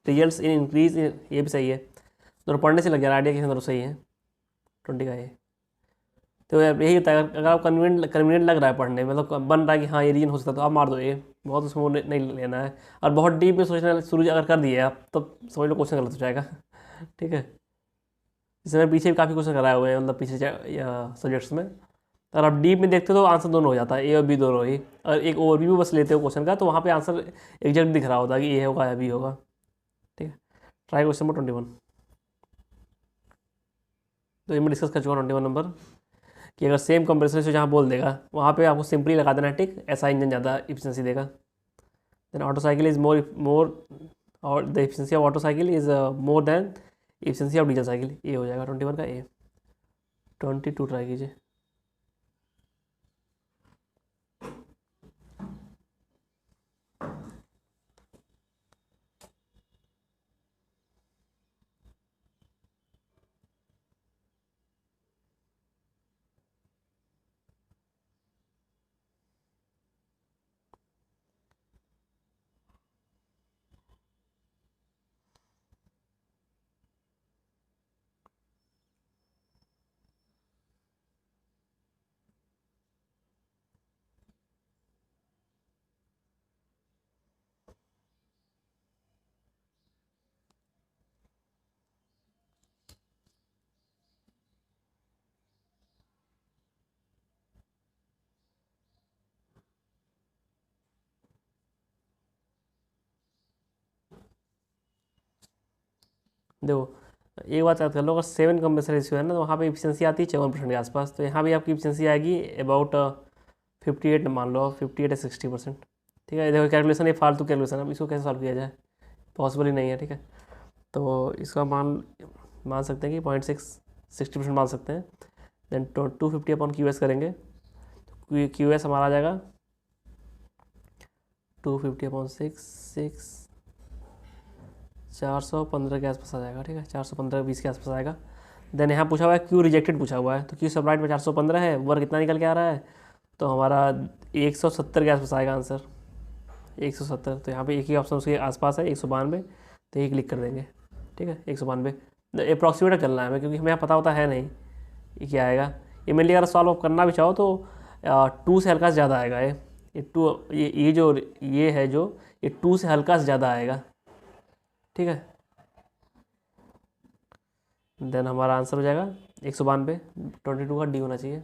results in increase, ये भी सही है। दोनों पढ़ने से लग जा रहा है आइडिया कि दोनों सही है। 20 का ये तो यार यही होता है, अगर आप कन्वीनियंट लग रहा है पढ़ने में, मतलब बन रहा है कि हाँ ये रीजन हो सकता है, तो आप मार दो ये, बहुत उसमें वो नहीं लेना है। और बहुत डीप में सोचना शुरू अगर कर दिए आप तो समझ लो क्वेश्चन गलत हो जाएगा। ठीक है, जैसे मैं पीछे भी काफ़ी क्वेश्चन कराए हुए हैं, मतलब पीछे सब्जेक्ट्स में। अगर आप डीप में देखते हो तो आंसर दोनों हो जाता है, ए और बी दोनों ही। और एक ओवरव्यू बस लेते हो क्वेश्चन का तो वहाँ पे आंसर एग्जैक्ट दिख रहा होता है कि ए होगा या बी होगा। ठीक है, ट्राई क्वेश्चन नंबर 21। तो ये मैं डिस्कस कर चुका हूँ 21 नंबर, कि अगर सेम कंप्रेसर से जहाँ बोल देगा वहाँ पे आपको सिंपली लगा देना टिक, ऐसा इंजन ज़्यादा इफिशिएंसी देगा। Then Otto cycle is more और the efficiency of Otto cycle is more than efficiency of diesel cycle. ये हो जाएगा 21 का ए। 22 ट्राई कीजिए। देखो एक बात याद कर लो, अगर 7 कंप्रेसर रेशियो है ना तो वहाँ पे इफिशिएंसी आती है 54% के आसपास। तो यहाँ भी आपकी इफिशिएंसी आएगी अबाउट 58, मान लो 58 या 60%। ठीक है, देखो कैलकुलेशन ये फालतू कैलकुलेशन है, अब इसको कैसे सॉल्व किया जाए, पॉसिबल ही नहीं है। ठीक है, तो इसका मान सकते हैं कि 60% मान सकते हैं। देन 250 अपॉन क्यू एस करेंगे, क्यू एस हमारा आ जाएगा 250 अपॉन 6 415 के आसपास आ जाएगा, ठीक है, 415 20 के आसपास आएगा। देन यहाँ पूछा हुआ है क्यू रिजेक्टेड पूछा हुआ है, तो क्यू सबराइट में 415 है, वर्क कितना निकल के आ रहा है, तो हमारा 170 के आसपास आएगा आंसर, 170। तो यहाँ पे एक ही ऑप्शन उसके आसपास है 192, तो ये क्लिक कर देंगे, ठीक है, 192। अप्रॉक्सीमेट करना है हमें, क्योंकि हमें यहाँ पता होता है नहीं ये क्या आएगा। ये मेनली अगर सॉल्व करना भी चाहो तो 2 से हल्का से ज़्यादा आएगा, ये 2, ये जो ये है जो ये 2 से हल्का से ज़्यादा आएगा, ठीक है। देन हमारा आंसर हो जाएगा 192, 22 का डी होना चाहिए,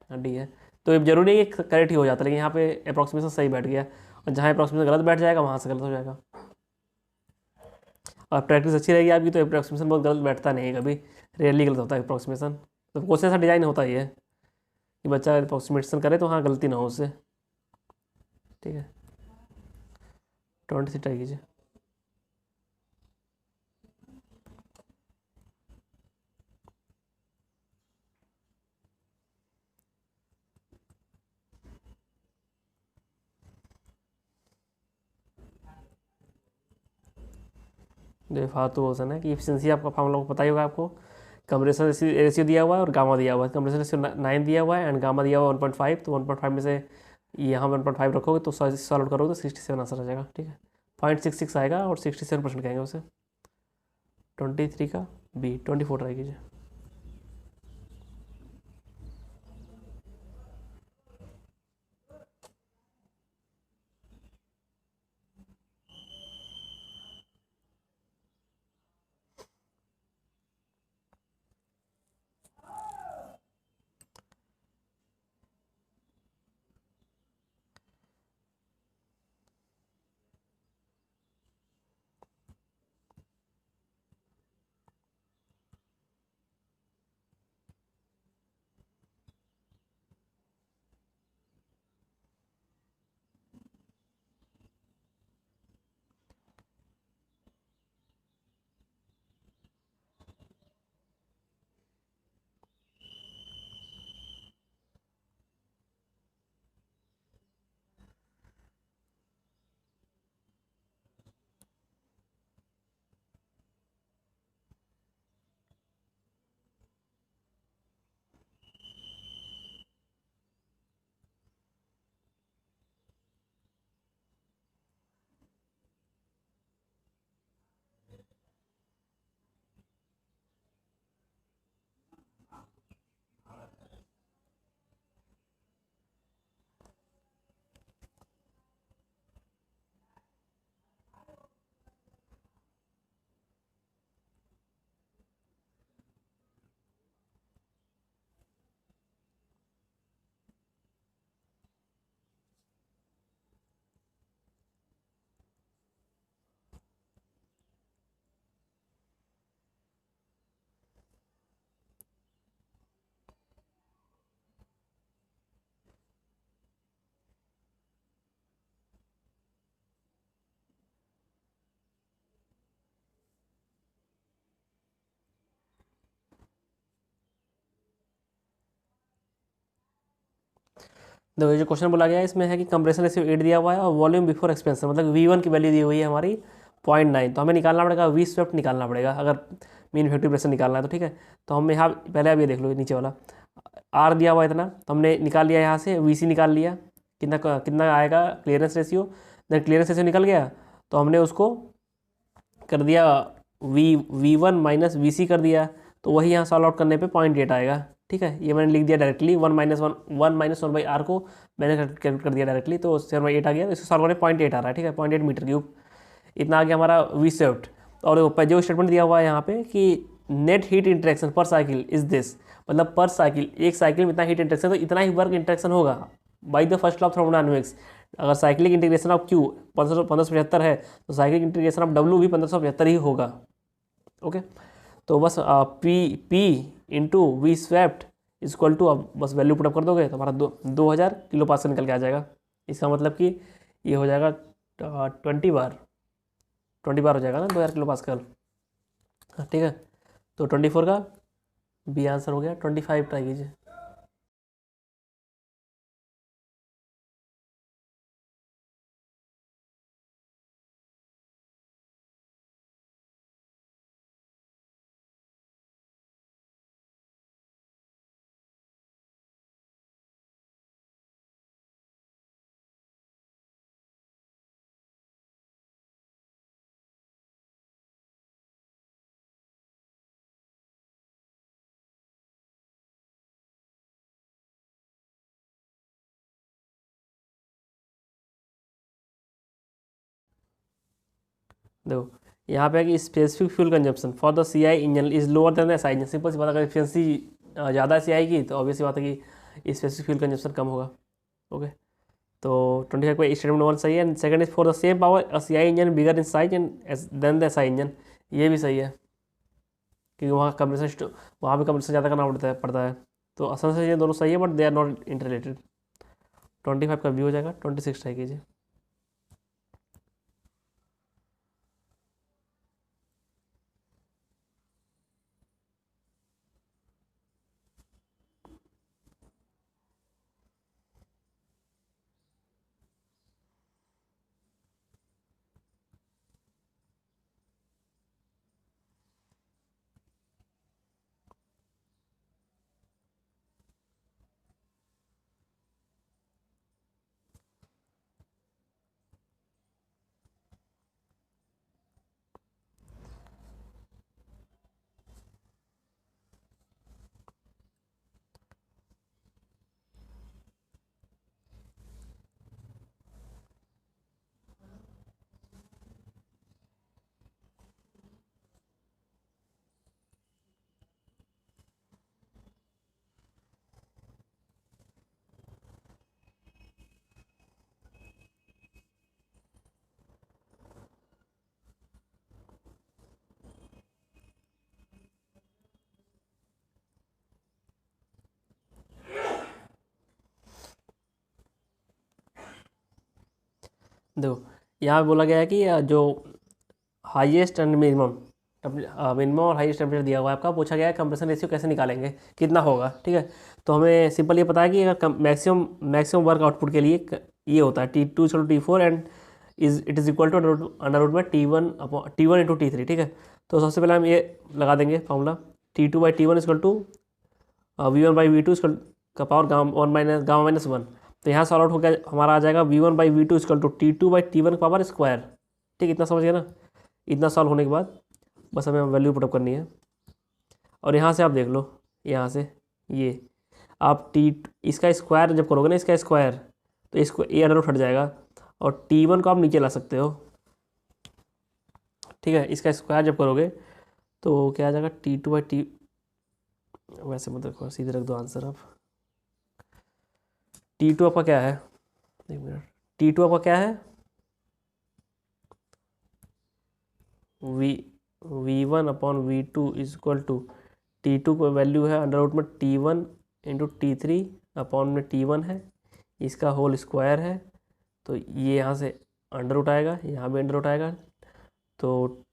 हाँ डी है। तो ये जरूरी नहीं कि करेक्ट ही हो जाता, लेकिन यहाँ पे अप्रॉक्सीमेशन सही बैठ गया, और जहाँ अप्रॉक्सीमेशन गलत बैठ जाएगा वहाँ से गलत हो जाएगा। और प्रैक्टिस अच्छी रहेगी आपकी तो अप्रॉक्सीमेशन बहुत गलत बैठता नहीं है कभी, रेयरली गलत होता है अप्रॉक्सीमेशन। तो क्वेश्चन ऐसा डिजाइन होता ही है कि बच्चा अप्रॉक्सीमेशन करे तो हाँ गलती ना हो उससे, ठीक है। 26 ट्राई कीजिए। जो फालतू क्वेश्चन है कि एफिशिएंसी आपका फॉर्मूला को पता ही होगा आपको, कंप्रेशन रेशियो दिया हुआ है और गामा दिया हुआ है। कंप्रेशन रेशियो 9 दिया हुआ है एंड गामा दिया हुआ है 1.5, तो 1.5 में से यहाँ 1.5 रखोगे तो सॉल्व करोगे तो 67 आंसर आ जाएगा, ठीक है। 0.66 आएगा और 67% कहेंगे उसे। 23 का बी, 24 ट्राई कीजिए। देखो ये जो क्वेश्चन बोला गया है इसमें है कि कंप्रेशन रेशियो 8 दिया हुआ है और वॉल्यूम बिफोर एक्सपेंशन मतलब V1 की वैल्यू दी हुई है हमारी 0.9, तो हमें निकालना पड़ेगा V स्वेप्ट निकालना पड़ेगा अगर मीन इफेक्टिव प्रेशर निकालना है तो, ठीक है। तो हम यहाँ पहले अब ये देख लो नीचे वाला R दिया हुआ है इतना, तो हमने निकाल लिया यहाँ से VC निकाल लिया, कितना कितना आएगा clearance ratio. Then clearance ratio निकल गया तो हमने उसको कर दिया V1 माइनस VC कर दिया, तो वही यहाँ सॉल्व आउट करने पे 0.8 आएगा, ठीक है। ये मैंने लिख दिया डायरेक्टली 1 - 1 बाई R को मैंने कैलकुलेट कर दिया डायरेक्टली, तो 7/8 आ गया, तो इसको सॉल्व करने 0.8 आ रहा है, ठीक है, 0.8 मीटर क्यूब इतना आ गया हमारा वी सेफ्ट। और जो स्टेटमेंट दिया हुआ है यहाँ पे कि नेट हीट इंटरेक्शन पर साइकिल इज दिस, मतलब पर साइकिल एक साइकिल में इतना हीट इंटरेक्शन तो इतना ही वर्क इंटरेक्शन होगा by the first law of thermodynamics. अगर साइक्लिक इंटीग्रेशन ऑफ क्यू 1575 है तो साइक्लिक इंटीग्रेशन ऑफ डब्ल्यू भी 1575 ही होगा, ओके। तो बस P into V swept equal to, अब बस वैल्यू पुटअप कर दोगे तो हमारा 2000 किलो पास्कल निकल के आ जाएगा। इसका मतलब कि ये हो जाएगा 20 बार हो जाएगा ना 2000 किलो पास्कल, ठीक है। तो 24 का बी आंसर हो गया। 25 ट्राई कीजिए। देखो यहाँ पे है कि specific fuel consumption for the C I engine is lower than the S I engine. Simple सी बात, अगर एफिशिएंसी ज़्यादा सी आई की तो ऑब्वियसली बात है कि स्पेसिफिक फ्यूल कंजप्शन कम होगा। ओके, तो 25 का स्टेटमेंट 1 सही है। And second is for the same power a C I engine bigger in size and then the S I engine, ये भी सही है क्योंकि वहाँ पे कंप्रेसर ज़्यादा करना पड़ता है। तो असल से ये दोनों सही है but they are not interrelated. 25 का बी हो जाएगा। 26 ट्राई कीजिए। देखो यहाँ पे बोला गया है कि जो हाईएस्ट एंड मिनिमम मिनिमम और हाईएस्ट टेम्परेचर दिया हुआ है आपका, पूछा गया है कंप्रेशन रेशियो कैसे निकालेंगे, कितना होगा। ठीक है, तो हमें सिंपल ये पता है कि अगर मैक्सिमम वर्क आउटपुट के लिए ये होता है T2 T4 and it is equal to under root में T1 इंटू T3। ठीक है, तो सबसे पहले हम ये लगा देंगे formula T2/T1 equal to V1/V2 equal का पावर गामा माइनस 1। तो यहाँ सॉल्व आउट हो गया, हमारा आ जाएगा V1/V2 इक्वल टू T2/T1 का पावर स्क्वायर। ठीक, इतना समझ गया ना। इतना सॉल्व होने के बाद बस हमें वैल्यू पुटअप करनी है। और यहाँ से आप देख लो, यहाँ से ये आप इसका स्क्वायर जब करोगे ना, इसका स्क्वायर, तो इसको ए अंडर रूट हट जाएगा और T1 को आप नीचे ला सकते हो। ठीक है, इसका स्क्वायर जब करोगे तो क्या आ जाएगा T2/T, वैसे मत रखो, सीधे रख दो आंसर आप। T2 आपका क्या है, एक मिनट, T2 आपका क्या है, V1/V2 is equal to T2 को वैल्यू है अंडर रूट में T1 इंटू T3 अपॉन में T1 है, इसका होल स्क्वायर है। तो ये यहाँ से अंडर रूट आएगा, यहाँ भी अंडर रूट आएगा, तो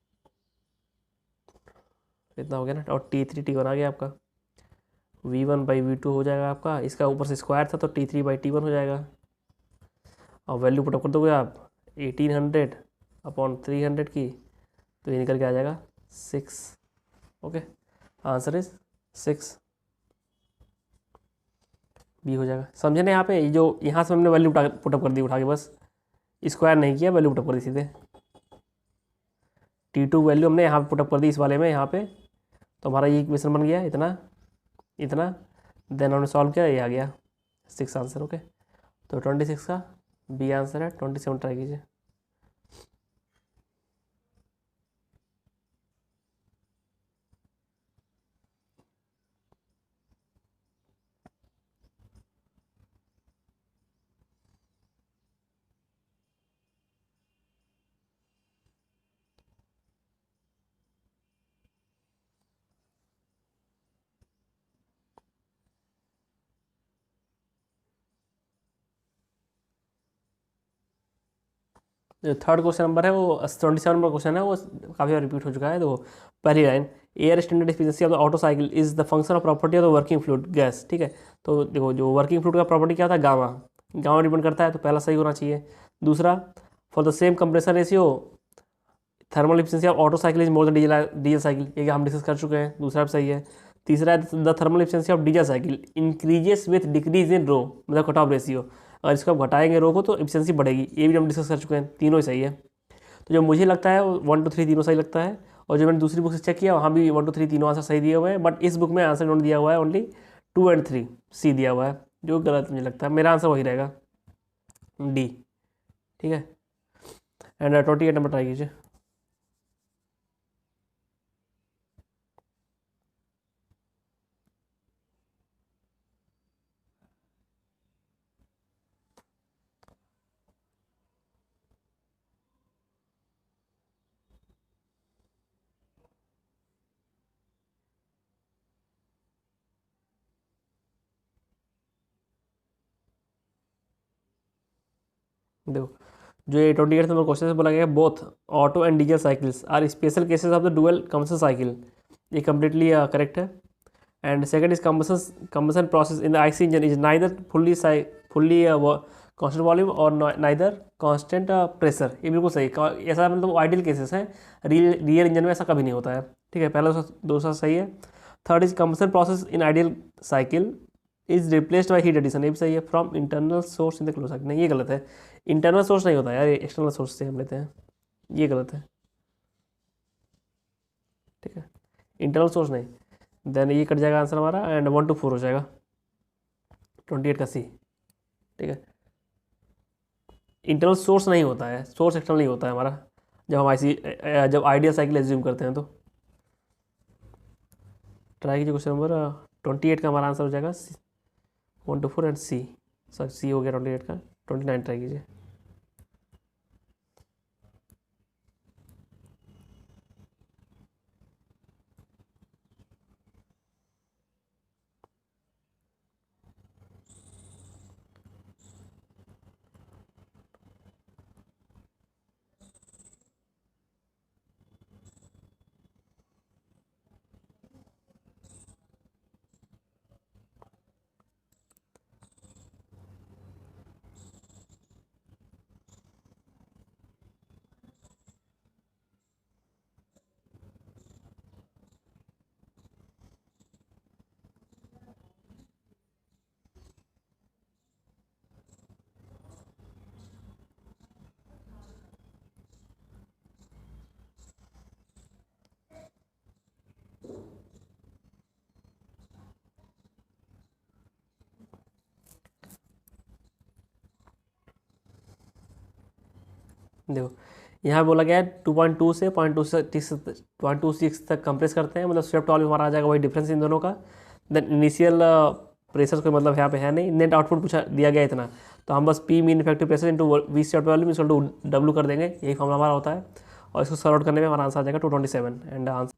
इतना हो गया ना। और T3 T1 आ गया आपका, V1/V2 हो जाएगा आपका, इसका ऊपर से स्क्वायर था तो T3/T1 हो जाएगा। और वैल्यू पुटअप कर दोगे आप 1800 अपॉन 300 की, तो ये निकल के आ जाएगा 6। ओके, आंसर इज 6, बी हो जाएगा। समझे ना यहाँ पे, जो यहाँ से हमने वैल्यू पुटअप कर दी उठा के, बस स्क्वायर नहीं किया, वैल्यू पुटअप कर दी सीधे। T2 वैल्यू हमने यहाँ पे पुटअप कर दी इस वाले में, यहाँ पे, तो हमारा ये इक्वेशन बन गया इतना इतना। देन हमने सॉल्व किया, ये आ गया 6 आंसर। ओके, तो 26 का बी आंसर है। 27 ट्राई कीजिए। जो थर्ड क्वेश्चन नंबर है वो 27 नंबर क्वेश्चन है, वो काफ़ी बार रिपीट हो चुका है। तो पहली line, air standard efficiency of the auto cycle is the function of property of the working fluid gas. ठीक है, तो देखो जो वर्किंग फ्लूइड का प्रॉपर्टी क्या था, गामा, गामा डिपेंड करता है, तो पहला सही होना चाहिए। दूसरा, for the same compressor ratio thermal efficiency of Otto cycle is more than diesel cycle, ये हम डिस्कस कर चुके हैं, दूसरा भी सही है। तीसरा, the thermal efficiency of diesel cycle increases with decrease in rho, मतलब कट ऑफ रेशियो, अगर इसको आप घटाएंगे रो को तो एफिशिएंसी बढ़ेगी, ये भी हम डिस्कस कर चुके हैं, तीनों ही सही है। तो जो मुझे लगता है 1 2 3 तीनों सही लगता है, और जो मैंने दूसरी बुक से चेक किया वहाँ भी 1 2 3 तीनों आंसर सही दिए हुए हैं, बट इस बुक में आंसर नोट दिया हुआ है ओनली 2 और 3 सी दिया हुआ है, जो गलत मुझे लगता है। मेरा आंसर वही रहेगा, डी। ठीक है, एंड 28 नंबर ट्राई कीजिए। देखो जो ये 28 नंबर क्वेश्चन है बोला गया both auto and diesel cycles are special cases of the dual combustion cycle, ये कम्प्लीटली करेक्ट है। And second is combustion process in the IC engine is neither fully constant volume और नाइदर कांस्टेंट प्रेशर, ये बिल्कुल सही। ऐसा मतलब आइडियल केसेस है, रियल इंजन में ऐसा कभी नहीं होता है, ठीक है। पहला दूसरा सही है। Third is combustion process in ideal cycle is replaced by heat addition, ये भी सही है। From internal source in the close cycle, नहीं ये गलत है। इंटरनल सोर्स नहीं होता यार, ये एक्सटर्नल सोर्स से हम लेते हैं, ये गलत है, ठीक है। इंटरनल सोर्स नहीं, देन ये कट जाएगा आंसर हमारा, एंड 1 to 4 हो जाएगा 28 का सी, ठीक है। इंटरनल सोर्स नहीं होता है, सोर्स एक्सटर्नल नहीं होता है हमारा जब हम जब आइडियल साइकिल एज्यूम करते हैं तो। ट्राई कीजिए क्वेश्चन नंबर 28 का हमारा आंसर हो जाएगा 1 to 4 and C, sorry C हो गया 28 का। 29 ट्राई कीजिए। देखो यहाँ बोला गया है 2.2 से 0.26 तक कंप्रेस करते हैं, मतलब स्वेप्ट वॉल्यूम हमारा आ जाएगा वही डिफरेंस इन दोनों का। देन इनिशियल प्रेशर कोई मतलब यहाँ पे है नहीं, नेट आउटपुट पूछा दिया गया इतना, तो हम बस P mean effective pressure into V swept volume equal to W कर देंगे, यही फॉर्मूला हमारा होता है। और इसको सॉल्व आउट करने में हमारा आंसर आ जाएगा 227 एंड आंसर।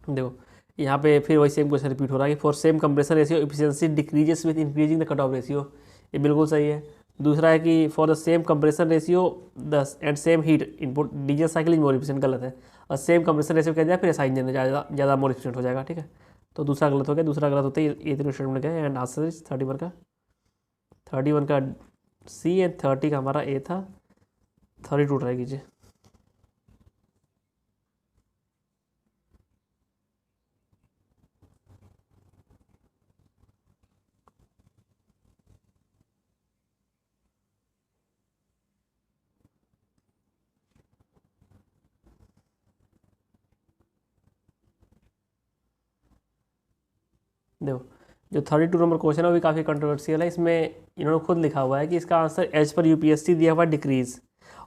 देखो यहाँ पे फिर वही सेम क्वेश्चन रिपीट हो रहा है कि for same compression ratio efficiency decreases with increasing the cut off ratio, ये बिल्कुल सही है। दूसरा है कि for the same compression ratio the end same heat input diesel cycle is more efficient, गलत है। और सेम कंप्रेशन रेशियो कह दिया फिर ऐसा इंजन ज़्यादा मोर एफिशिएंट हो जाएगा, ठीक है। तो दूसरा गलत हो गया, दूसरा गलत होता है ये तीनों स्टेटमेंट गए एंड आंसर इज 31 का सी एंड 30 का हमारा ए था। 32 ट्राई कीजिए। देखो जो 32 नंबर क्वेश्चन है वो भी काफ़ी कंट्रोवर्शियल है। इसमें इन्होंने खुद लिखा हुआ है कि इसका आंसर एज पर यूपीएससी दिया हुआ डिक्रीज,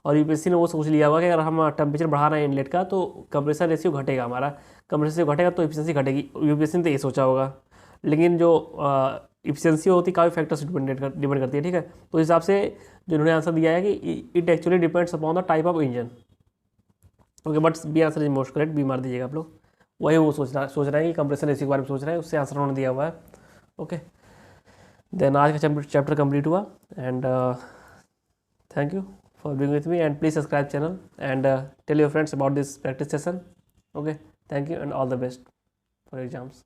और यूपीएससी ने वो सोच लिया हुआ कि अगर हम टेम्परेचर बढ़ा रहे हैं इनलेट का तो कंप्रेसर रेशियो घटेगा, हमारा कंप्रेसर रेशियो घटेगा तो एफिशिएंसी घटेगी, यूपीएससी ने तो ये सोचा होगा। लेकिन जो एफिशिएंसी होती है काफ़ी फैक्टर्स डिपेंड करती है, ठीक है। तो इस हिसाब से जो इन्होंने आंसर दिया है कि it actually depends upon the type of engine. Okay, but B answer is most correct, B मार दीजिएगा आप लोग। वही वो सोच रहे हैं कि कंप्रेसर रेशियो के बारे में सोच रहे हैं, उससे आंसर उन्होंने दिया हुआ है। ओके, देन आज का चैप्टर कंप्लीट हुआ and thank you for being with me and please subscribe channel and tell your friends about this practice session. Okay, thank you and all the best for exams.